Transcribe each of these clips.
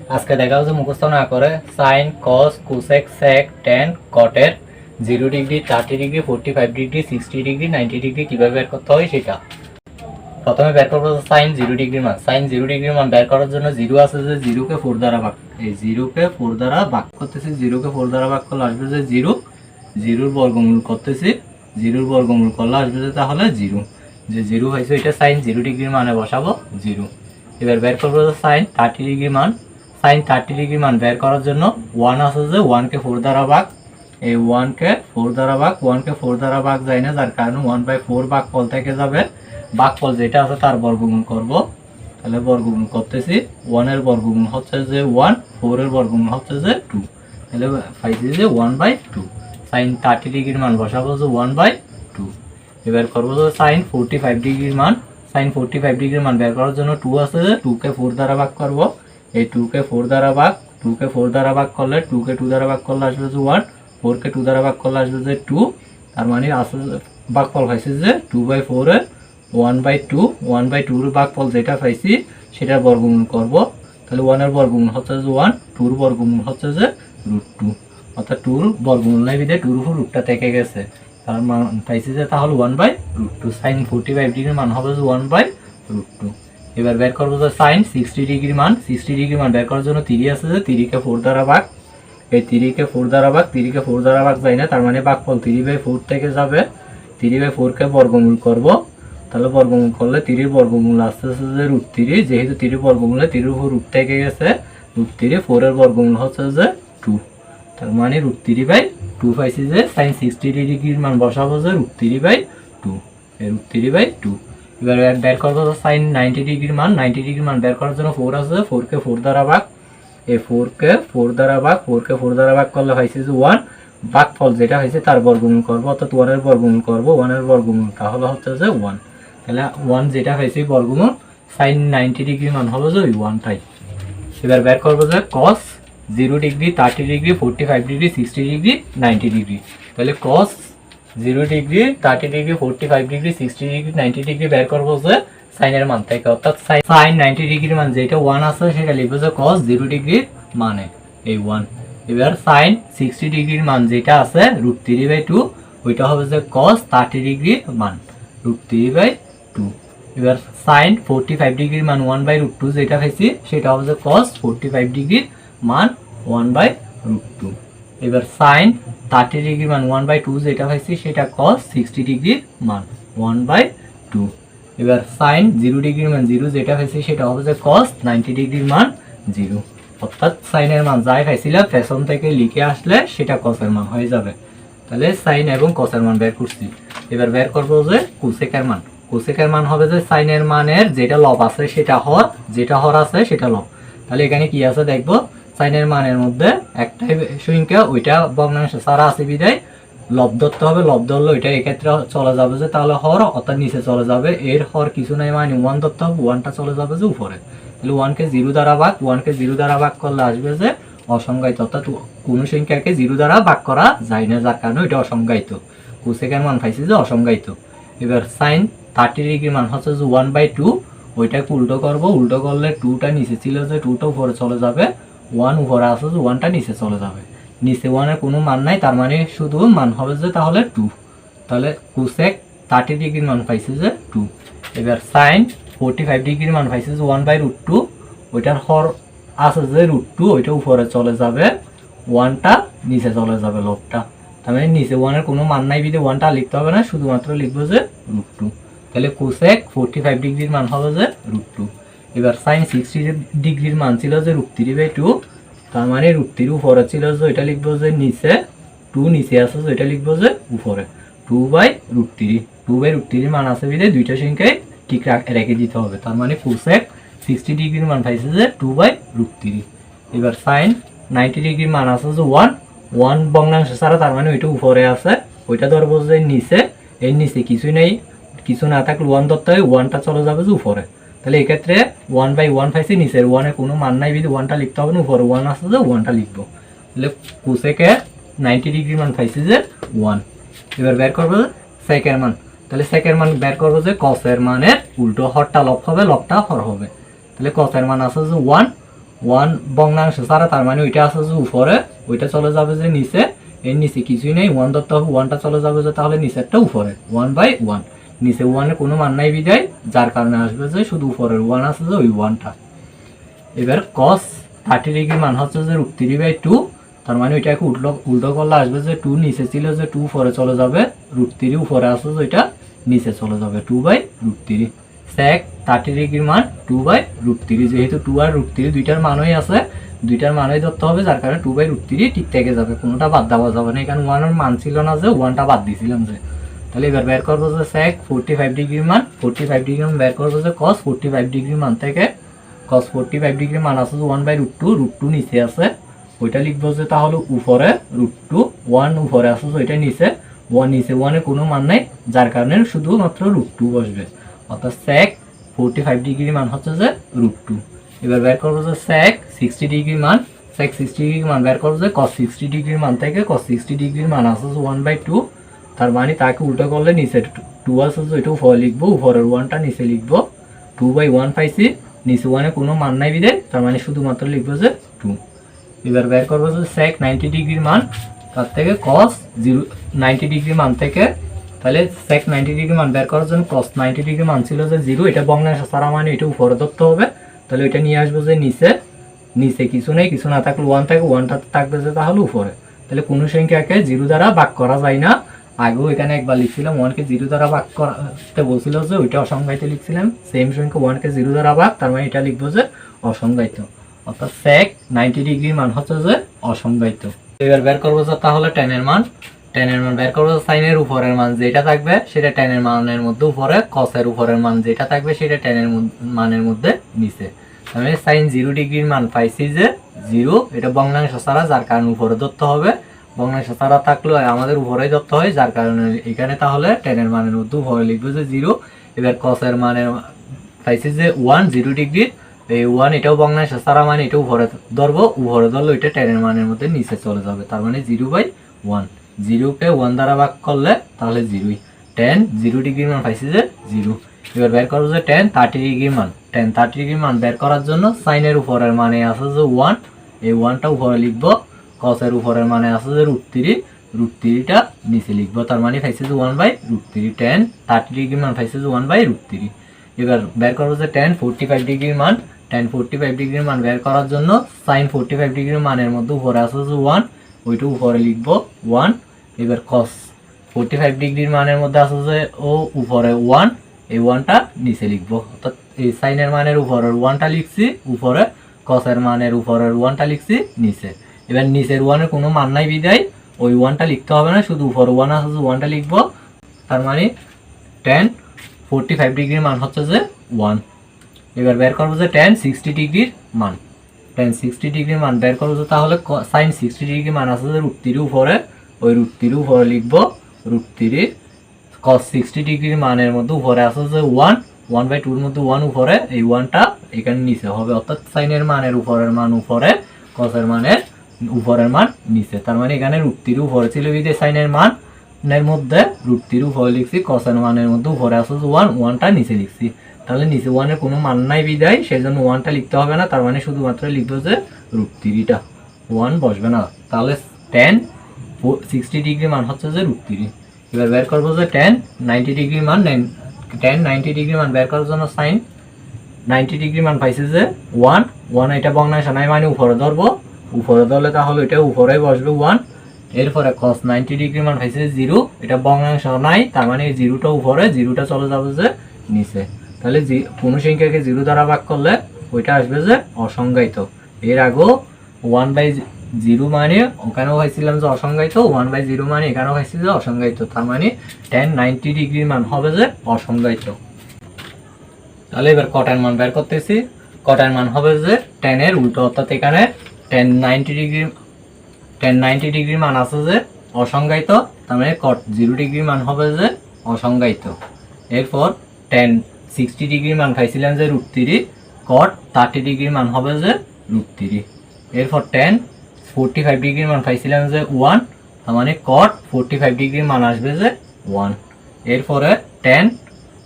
আজকে দেখা হচ্ছে মুখস্থ না করে sine cos cosec sec tan কটের 0 degree 30 degree 45 degree 60 degree 90 degree কীভাবে বের করতে হয় সেটা। প্রথমে বের করবো সাইন 0 ডিগ্রির মান। সাইন 0 ডিগ্রির মান বের করার জন্য জিরো আছে যে জিরোকে 4 দ্বারা ভাগ, এই জিরোকে 4 দ্বারা ভাগ করতেছি। জিরোকে 4 দ্বারা ভাগ করলে আসবে যে জিরো, জিরোর বর্গমূল করতেছি, জিরোর বর্গমূল করলে আসবে যে তাহলে জিরো, যে জিরো হয়েছে এটা সাইন 0 ডিগ্রির মানে বসাবো জিরো। এবার বের করবো সাইন 30 ডিগ্রির মান। সাইন 30 ডিগ্রি মান বের করার জন্য 1 আছে যে 1কে 4 দ্বারা ভাগ, এই 1কে 4 দ্বারা ভাগ, 1কে 4 দ্বারা ভাগ যায় না, যার কারণে 1/4 ভাগফল থেকে যাবে, ভাগফল যেটা আছে তার বর্গমূল করব। তাহলে বর্গমূল করতেছি, 1 এর বর্গমূল হচ্ছে যে 1, 4 এর বর্গমূল হচ্ছে যে 2, তাহলে পাইছি যে 1/2। সাইন 30 ডিগ্রির মান বসাবো যে 1/2। এবার করবো যে সাইন 45 ডিগ্রির মান। সাইন 45 ডিগ্রির মান বের করার জন্য 2 আছে যে 2কে 4 দ্বারা ভাগ করব, এই 2কে 4 দ্বারা ভাগ, 2কে 4 দ্বারা ভাগ করলে 2কে 2 দ্বারা ভাগ করলে আসবে যে 1, 4কে 2 দ্বারা ভাগ করলে আসবে যে 2, তার মানে আসলে ভাগফল হয়েছে যে 2/4 এর 1/2। 1/2 এর ভাগফল যেটা পাইছি সেটার বর্গমূল করব। তাহলে 1 এর বর্গমূল হচ্ছে যে 1, 2 এর বর্গমূল হচ্ছে যে √2, অর্থাৎ 2 এর বর্গমূল নাই বিধে 2 এর উপর রুটটা থেকে গেছে, তার মান পাইছি যে তাহলে 1/√2। সাইন 45 ডিগ্রির মান হবে যে 1/√2। এবার বের করবো যে সাইন 60 ডিগ্রির মান। 60 ডিগ্রির মান বের করার জন্য 3 আছে যে 3কে 4 দ্বারা ভাগ, এই 3কে 4 দ্বারা ভাগ, 3কে 4 দ্বারা ভাগ যায় না, তার মানে ভাগফল 3/4 থেকে যাবে। 3/4কে বর্গমূল করব, তাহলে বর্গমূল করলে 3 এর বর্গমূল আসছে যে √3, যেহেতু 3 এর বর্গমূলে 3 এর উপর রুট থেকে গেছে √3, 4 এর বর্গমূল হচ্ছে যে 2, তার মানে √3/2 পাইছি যে সাইন 60 ডিগ্রির মান বসাবো যে √3/2, এই √3/2। এবার বের করবো সাইন 90 ডিগ্রির মান। 90 ডিগ্রির মান বের করার জন্য 4 আছে, 4কে 4 দ্বারা ভাগ, এই 4কে 4 দ্বারা ভাগ, 4কে 4 দ্বারা ভাগ করলে হয়েছে যে 1, ভাগফল যেটা হয়েছে তার বর্গমূল করবো, অর্থাৎ 1 এর বর্গমূল করবো। 1 এর বর্গমূল তাহলে হচ্ছে যে 1, তাহলে 1 যেটা হয়েছে বর্গমূল, সাইন 90 ডিগ্রির মান হবে যে 1টাই। এবার বের করবো যে কস 0 degree 30 degree 45 degree 60 degree 90 degree. তাহলে কস 0 degree 30 degree 45 degree 60 degree 90 degree বের করবো যে সাইনের মান থেকে, অর্থাৎ সাইন 90 ডিগ্রির মান যেটা 1 আছে সেটা লিখবো যে কস 0 ডিগ্রির মানে এই 1। এবার সাইন 60 ডিগ্রির মান যেটা আছে √3/2, ওইটা হবে যে কস 30 ডিগ্রির মান √3/2। এবার সাইন 45 ডিগ্রির মান 1/√2 যেটা পাইছি সেটা হবে যে কস 45 ডিগ্রির মান 1/√2। এবার সাইন 30 ডিগ্রির মান 1/2 যেটা পাইছি সেটা কস 60 ডিগ্রির মান 1/2। এবার সাইন 0 ডিগ্রির মান 0 যেটা পাইছি সেটা হবে যে কস 90 ডিগ্রির মান 0, অর্থাৎ সাইনের মান যাই পাইছিলাম পেছন থেকে লিখে আসলে সেটা কসের মান হয়ে যাবে। তাহলে সাইন এবং কসের মান বের করছি। এবার বের করবো যে কোসেকের মান। কোসেকের মান হবে যে সাইনের মানের যেটা লব আছে সেটা হর, যেটা হর আছে সেটা লব। তাহলে এখানে কি আছে দেখবো, সাইনের মানের মধ্যে একটাই সংখ্যা, ওইটা ভগ্নাংশ ছাড়া আছে বিদায় লব ধরতে হবে। লব ধরলে ওইটা এক্ষেত্রে চলে যাবে যে তাহলে হর, অর্থাৎ নিচে চলে যাবে। এর হর কিছু নাই মানে 1 ধরতে হবে, 1টা চলে যাবে যে উপরে। তাহলে 1কে 0 দ্বারা ভাগ, 1কে 0 দ্বারা ভাগ করলে আসবে যে অসংজ্ঞায়িত, অর্থাৎ কোনো সংখ্যাকে 0 দ্বারা ভাগ করা যায় না, যার কারণে ওইটা অসংজ্ঞায়িত। কোসেকের মান পাইছি যে অসংজ্ঞায়িত। এবার সাইন 30 ডিগ্রি মান হচ্ছে যে 1/2, ওইটাকে উল্টো করবো, উল্টো করলে 2টা নিচে ছিল যে 2টা উপরে চলে যাবে, 1 উপরে আছে যে 1টা নিচে চলে যাবে। নিচে 1 এর কোনো মান নাই, তার মানে শুধু মান হবে যে তাহলে 2, তাহলে কোসেক 30 ডিগ্রির মান পাইছে যে 2। এবার সাইন 45 ডিগ্রির মান পাইছে যে 1/√2, ওইটার হর আছে যে √2, ওইটা উপরে চলে যাবে, 1টা নিচে চলে যাবে লবটা, তার মানে নিচে 1 এর কোনো মান নাই বিধে 1টা লিখতে হবে না, শুধুমাত্র লিখবো যে √2। তাহলে কোসেক 45 ডিগ্রির মান হবে যে √2। এবার সাইন 60 ডিগ্রির মান ছিল যে √3/2, তার মানে √3 উপরে ছিল যে এটা লিখবো যে নিচে, 2 নিচে আছে যে এটা লিখবো যে উপরে, 2/√3। 2/√3 মান আছে বিধে দুইটা সংখ্যায় ঠিক রেখে দিতে হবে, তার মানে কোসেক 60 ডিগ্রির মান পাইছে যে 2/√3। এবার সাইন 90 ডিগ্রির মান আছে যে 1 ভগ্নাংশ ছাড়া, তার মানে ওইটা উপরে আছে, ওইটা ধরবো যে নিচে, এর নিচে কিছুই নেই, কিছু না থাকলে 1 ধরতে হয়, 1টা চলে যাবে যে উপরে। তাহলে এক্ষেত্রে 1/1 পাইছি, নিচের 1 এর কোনো মান নাই বিধে 1টা লিখতে হবে না, উপরে 1 আছে যে 1টা লিখবো। তাহলে কোসেকে 90 ডিগ্রির মান পাইছি যে 1। এবার বের করবো সেকের মান। তাহলে সেকের মান বের করবো যে কসের মানের উল্টো, হরটা লব হবে, লবটা হর হবে। তাহলে কসের মান আছে যে 1, ওয়ান ভগ্নাংশ ছাড়া, তার মানে ওইটা আছে যে উপরে, ওইটা চলে যাবে যে নিচে, এর নিচে কিছুই নেই, ওয়ান ধরতে হবে, ওয়ানটা চলে যাবে যে তাহলে নিচেরটা উপরে, 1/1, নিচে ওয়ানের কোনো মান নাই বিদায়, যার কারণে আসবে যে শুধু উপরের ওয়ান আছে যে ওই ওয়ানটা। এবার cos 30 ডিগ্রি মান হচ্ছে যে √3/2, তার মানে ওইটাকে উল্টো করলে আসবে যে 2 নিচে ছিল যে 2 উপরে চলে যাবে, √3 উপরে আছে যে ওইটা নিচে চলে যাবে, 2/√3। sec 30 ডিগ্রির মান 2/√3, যেহেতু 2 আর √3 দুইটার মানই আছে, দুইটার মানই ধরতে হবে, যার কারণে 2/√3 ঠিক থেকে যাবে, কোনোটা বাদ দেওয়া যাবে না, এখানে 1 এর মান ছিল না যে 1টা বাদ দিয়েছিলাম যে। তাহলে এবার বের করবো যে sec 45 ডিগ্রির মান, 45 ডিগ্রির মান বের করবো যে cos 45 ডিগ্রির মান থেকে, cos 45 ডিগ্রি মান আছে যে 1/√2, √2 নিচে আছে, ওইটা লিখবো যে তাহলে উপরে √2, 1 উপরে আছে যে ওইটা নিচে, 1 নিচে 1 এর কোনো মান নাই, যার কারণে শুধুমাত্র √2 বসবে, অর্থাৎ sec 45 ডিগ্রি মান হচ্ছে যে √2। এবার বের করবো যে sec 60 ডিগ্রি মান, sec 60 ডিগ্রি মান বের করবো যে cos 60 ডিগ্রির মান থেকে, cos 60 ডিগ্রির মান আছে যে 1/2, তার মানে তাকে উল্টো করলে নিচে 2 আছে যে ওইটা উপরে লিখবো, উপরের 1টা নিচে লিখবো, 2/1 পাইছি, নিচে 1 এ কোনো মান নাই বিদায়, তার মানে শুধুমাত্র লিখবো যে 2। এবার বের করবো যে sec 90 ডিগ্রির মান, তার থেকে cos 90 ডিগ্রির মান থেকে, তাহলে sec 90 ডিগ্রি মান বের করার জন্য cos 90 ডিগ্রি মান ছিল যে 0, এটা ভগ্নাংশ ছাড়া মানে এটা উপরে ধরতে হবে, তাহলে এটা নিয়ে আসবো যে নিচে, নিচে কিছু নেই, কিছু না থাকলে 1 থাকে, 1টা থাকবে যে তাহলে উপরে, তাহলে কোনো সংখ্যাকে 0 দ্বারা ভাগ করা যায় না, আগেও এখানে একবার লিখছিলাম 1 কে 0 দ্বারা ভাগ করতে বলছিল যে ওইটা অসংজ্ঞায়িত লিখছিলাম, সেম সংখ্যা 1 কে 0 দ্বারা ভাগ, তার মানে এটা লিখবো যে অসংজ্ঞায়িত, অর্থাৎ sec 90 ডিগ্রির মান হচ্ছে যে অসংজ্ঞায়িত। এবার বের করবো যে তাহলে tan এর মান, tan এর মান বের করবো যে sin এর উপরের মান যেটা থাকবে সেটা tan এর মানের মধ্যে উপরে, cos এর উপরের মান যেটা থাকবে সেটা tan এর মানের মধ্যে নিচে, তাহলে sin 0 ডিগ্রির মান পাইছি যে 0, এটা ভগ্নাংশ ছাড়া, যার কারণে উপরে ধরতে হবে, ভগ্নাংশ ছাড়া থাকলেও আমাদের উপরেই ধরতে হয়, যার কারণে এখানে তাহলে tan এর মানের মধ্যে উপরে লিখবো যে 0। এবার cos এর মানের পাইছি যে 1, 0 ডিগ্রি, এই 1 এটাও ভগ্নাংশ ছাড়া মানে এটা উপরে ধরবো, উপরে ধরলে এটা tan এর মানের মধ্যে নিচে চলে যাবে, তার মানে 0/1, 0 কে 1 দ্বারা ভাগ করলে তাহলে 0ই, tan 0 ডিগ্রির মান পাইছি যে 0। এবার বের করবো যে tan 30 ডিগ্রির মান, tan 30 ডিগ্রির মান বের করার জন্য sin এর উপরের মানে আছে যে 1, এই 1টা উপরে লিখবো, cos এর উপরের মানে আছে যে √3, √3টা নিচে লিখবো, তার মানে পাইছি যে 1/√3, tan 30 ডিগ্রির মান পাইছি যে 1/√3। এবার বের করবো যে tan 45 ডিগ্রির মান, tan 45 ডিগ্রির মান বের করার জন্য sin 45 ডিগ্রির মানের মধ্যে উপরে আছে যে 1, ওইটা উপরে লিখবো 1। এবার cos 45 ডিগ্রির মানের মধ্যে আছে যে ও উপরে 1, এই 1টা নিচে লিখবো, অর্থাৎ এই sin এর মানের উপরের 1টা লিখছি উপরে, cos এর মানের উপরের 1টা লিখছি নিচে। এবার নিচের 1 এর কোনো মান নাই বিদায় ওই 1টা লিখতে হবে না, শুধু উপরে 1 আছে যে 1টা লিখবো, তার মানে tan 45 ডিগ্রির মান হচ্ছে যে 1। এবার বের করবো যে tan 60 ডিগ্রির মান, tan 60 ডিগ্রির মান বের করবো যে তাহলে sin 60 ডিগ্রির মান আছে যে √3 উপরে, ওই √3 উপরে লিখবো, √3 cos 60 ডিগ্রির মানের মধ্যে উপরে আছে যে 1, 1/2 এর মধ্যে 1 উপরে, এই 1টা এখানে নিচে হবে, অর্থাৎ sin এর মানের উপরের মান উপরে, cos এর মানের উপরের মান নিচে, তার মানে এখানে √3 উপরে ছিল বিধায় sin এর মানের মধ্যে √3 উপরে লিখছি, cos এর মানের মধ্যে উপরে আছে যে 1, 1টা নিচে লিখছি, তাহলে নিচে 1 এর কোনো মান নাই বিদায় সেজন্য 1টা লিখতে হবে না, তার মানে শুধুমাত্র লিখবো যে √3টা, 1 বসবে না, তাহলে tan 60 ডিগ্রি মান হচ্ছে যে √3। এবার বের করবো যে tan 90 ডিগ্রি মান, tan 90 ডিগ্রি মান বের করার জন্য sin 90 ডিগ্রি মান পাইছে যে 1, 1 এটা ভগ্নাংশ নাই মানে উপরে ধরবো, উপরে ধরলে তাহলে এটা উপরেই বসবে 1। এরপরে cos 90 ডিগ্রি মান পাইছে 0, এটা ভগ্নাংশ নাই, তার মানে 0টা উপরে, 0টা চলে যাবে যে নিচে, তাহলে কোনো সংখ্যাকে 0 দ্বারা ভাগ করলে ওইটা আসবে যে অসংজ্ঞায়িত। এর আগেও 1/0 মানে ওখানেও পাইছিলাম যে অসংজ্ঞায়িত, 1/0 মানে এখানেও পাইছি যে অসংজ্ঞায়িত, তার মানে tan 90 ডিগ্রির মান হবে যে অসংজ্ঞায়িত। তাহলে এবার cot এর মান বের করতেছি, cot এর মান হবে যে tan এর উল্টো, অর্থাৎ এখানে tan 90 ডিগ্রির মান আছে যে অসংজ্ঞায়িত, তার মানে cot 0 ডিগ্রির মান হবে যে অসংজ্ঞায়িত। এরপর tan 60 ডিগ্রির মান পাইছিলাম যে √3, cot 30 ডিগ্রির মান হবে যে √3। এরপর tan 45 ডিগ্রির মান পাইছিলাম যে 1, তার মানে cot 45 ডিগ্রির মান আসবে যে 1। এরপরে tan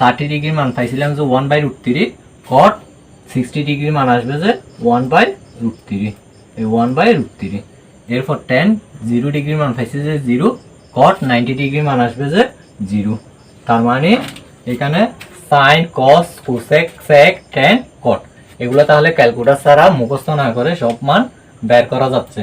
30 ডিগ্রির মান পাইছিলাম যে 1/√3, cot 60 ডিগ্রির মান আসবে যে 1/1। √3, এই 1/√3। এরপর tan 0 ডিগ্রির মান পাইছে যে 0, cot 90 ডিগ্রির মান আসবে যে 0। তার মানে এখানে sin cos cosec sec tan cot এগুলো তাহলে ক্যালকুলেটর ছাড়া মুখস্থ না করে সব মান বের করা যাচ্ছে।